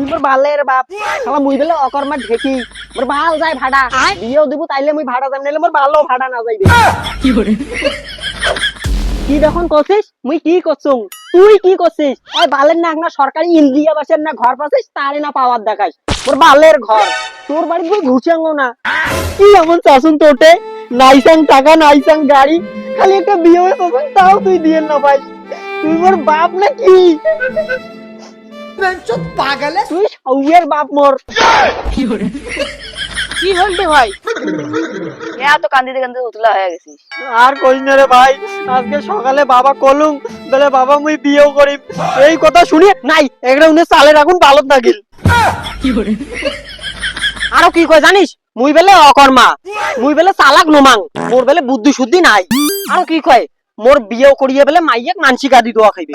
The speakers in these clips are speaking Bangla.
মোর বালের বাপ শালা মুই বেলে অকর্মা ঢেকি মোর ভাল যায় ভাড়া বিয়েও দিব তাইলে মুই ভাড়া যাম নাইলে মোর ভালো ভাড়া না যাইবে কি করে কি দেখুন করছিস মুই কি করছুং তুই কি করছিস ওই বালের না সরকারি ইন্ডিয়া বাসের না ঘর পাছিস তারে না পাওয়ার দেখাস মোর বালের ঘর তোর বাড়ি তুই ঘুষাঙ্গো না কি এমন চাসুন তোটে নাইসাং টাকা নাইসাং গাড়ি খালি একটা বিয়ে হয়ে তখন তাও তুই দিয়ে না ভাই তুই মোর বাপ না কি বেঞ্চত পাগল है তুই সাউয়ের বাপ মোর কি হলতে ভাই তো কান্দিতে কান্দিতে উতলা হয়ে গেছিস আর কইস না রে ভাই আজকে সকালে বাবা কলুম বলে বাবা মুই বিয়েও করিম এই কথা শুনি নাই একটা উনি চালে রাখুন বালত নাগিল কি করে আরো কি কয় জানিস মুই বেলে অকর্মা মুই বেলে চালাক নমাং মোর বেলে বুদ্ধি শুদ্ধি নাই আরো কি কয় মোর বিয়েও করিয়ে বেলে মাইয়েক মানসিক আদি দোয়া খাইবে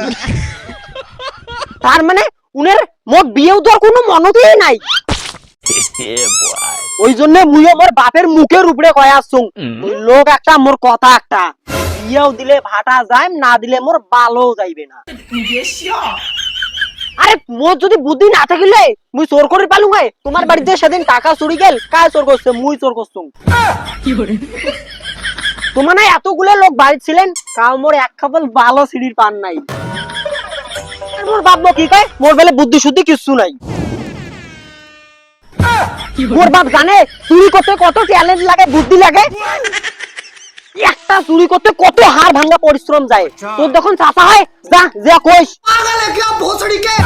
তার মানে উনের মোর বিয়েও দেওয়ার কোনো মনতেই নাই ওই জন্য মুই আমার বাপের মুখের উপরে কয়ে আসছুং লোক একটা মোর কথা একটা বিয়েও দিলে ভাটা যায় না দিলে মোর বালও যাইবে না আরে মোর যদি বুদ্ধি না থাকিলে মুই চোর করে পালুম গাই তোমার বাড়িতে সেদিন টাকা চুরি গেল কায় চোর করছে মুই চোর করছুং কি করে তোমার না এতগুলো লোক বাড়ি ছিলেন কাউ মোর এক খাপল ভালো সিঁড়ির পান নাই আর মোর বাপ কি কয় মোর বেলে বুদ্ধি শুদ্ধি কিচ্ছু নাই মোর বাপ জানে চুরি করতে কত ট্যালেন্ট লাগে বুদ্ধি লাগে একটা চুরি করতে কত হাড় ভাঙা পরিশ্রম যায় তোর যখন চাচা হয় যা যা কইস पागल है क्या भोसड़ी के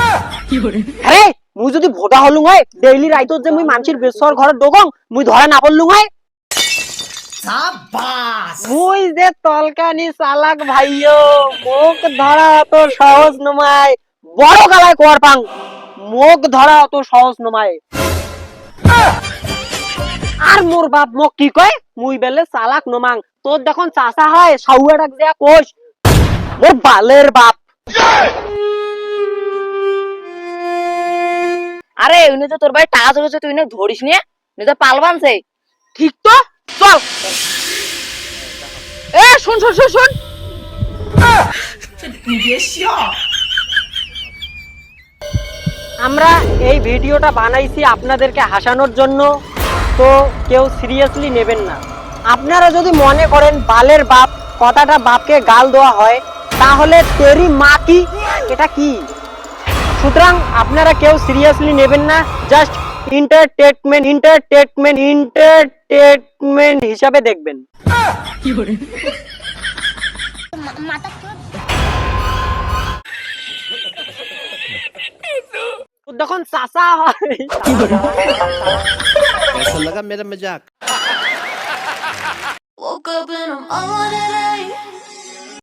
কি করে আরে মুই যদি ভোটা হলুম হয় ডেইলি রাইতত যে মুই মানসির বেসর ঘরে ডগং মুই ধরা না পড়লুম হয় शाबाश মুই যে তলকানি চালাক ভাইও মুখ ধরা অত সহজ নমায় বড় গালায় কোয়ার পাং মুখ ধরা অত সহজ নমায় আর মোর বাপ মোক কি কয় মুই বেলে চালাক নমাং তোর যখন চাচা হয় সাউয়া ডাক দেয়া কোষ মোর বালের বাপ আরে উনি তো তোর ভাই টাকা চলেছে তুই না ধরিস নিয়ে উনি তো পালবানছে ঠিক তো চল এ শুন শুন শুন শুন আমরা এই ভিডিওটা বানাইছি আপনাদেরকে হাসানোর জন্য তো কেউ সিরিয়াসলি নেবেন না আপনারা যদি মনে করেন বালের বাপ কথাটা বাপকে গাল দেওয়া হয় তাহলে তেরি মা কি এটা কি সুতরাং আপনারা কেউ সিরিয়াসলি নেবেন না জাস্ট এন্টারটেইনমেন্ট হিসাবে দেখবেন কি করে যখন চাচা হয় कैसा लगा मेरा मजाक Woke up and I'm all on it.